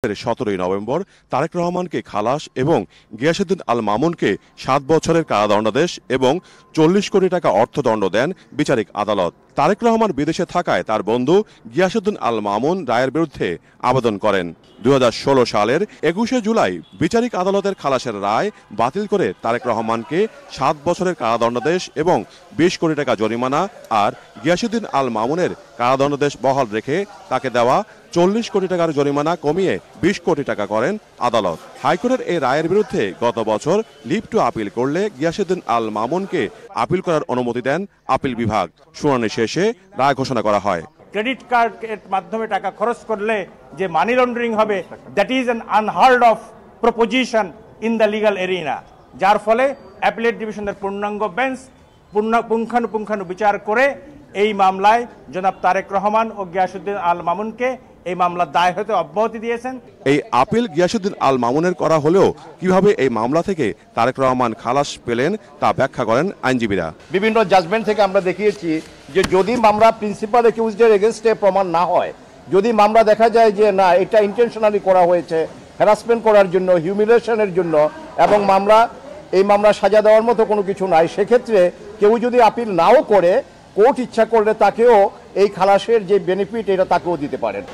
17 November Tarique রহমানকে খালাস এবং গিয়াসউদ্দিন আল মামুনকে 7 বছরের কারাদণ্ডাদেশ এবং 40 কোটি টাকা অর্থদণ্ড দেন বিচারিক আদালত। তারেক রহমান বিদেশে থাকায় তার বন্ধু গিয়াসউদ্দিন আল মামুন রায়ের বিরুদ্ধে আবেদন করেন। 2016 সালের 21 জুলাই বিচারিক আদালতের খালাসের রায় বাতিল করে তারেক রহমানকে 7 বছরের কারাদণ্ডাদেশ এবং 20 কোটি টাকা জরিমানা আর গিয়াসউদ্দিন আল মামুনের কারাদণ্ডাদেশ বহাল রেখে তাকে দেওয়া 40 কোটি টাকার জরিমানা কমিয়ে 20 কোটি টাকা করেন আদালত। হাইকোর্টের এই রায়ের বিরুদ্ধে গত বছর লিভ টু আপিল করলে গিয়াসউদ্দিন আল মামুনকে আপিল করার অনুমতি দেন আপিল বিভাগ। শুনানি শেষে রায় ঘোষণা করা হয়। ক্রেডিট কার্ডের মাধ্যমে টাকা খরচ করলে যে মানি লন্ডারিং হবে, that is an unheard of proposition in the legal arena, যার ফলে অ্যাপিলেট ডিভিশনের পূর্ণাঙ্গ বেঞ্চ পুঙ্খানুপুঙ্খানু বিচার করে এই মামলায় জনাব তারেক রহমান ও গিয়াসউদ্দিন আল মামুনকে এই মামলার দায় হতে অব্যাহতি দিয়েছেন। এই আপিল গিয়াসউদ্দিন আল মামুনের করা হলেও কিভাবে এই মামলা থেকে তারেক রহমান খালাস পেলেন তা ব্যাখ্যা করেন আইনজীবীরা। বিভিন্ন জাজমেন্ট থেকে আমরা দেখিয়েছি যে যদি মামলা প্রিন্সিপাল অ্যাকিউজডের এগেনস্টে প্রমাণ না হয়, যদি মামলা দেখা যায় যে না এটা ইন্টেনশনালি করা হয়েছে হ্যারাসমেন্ট করার জন্য, হিউমিলিয়েশনের জন্য, এবং এই মামলা সাজা দেওয়ার মতো কোনো কিছু নাই, সেক্ষেত্রে কেউ যদি আপিল নাও করে কোর্ট ইচ্ছা করলে তাকেও এই খালাসের যে বেনিফিট এটা তাকেও দিতে পারেন।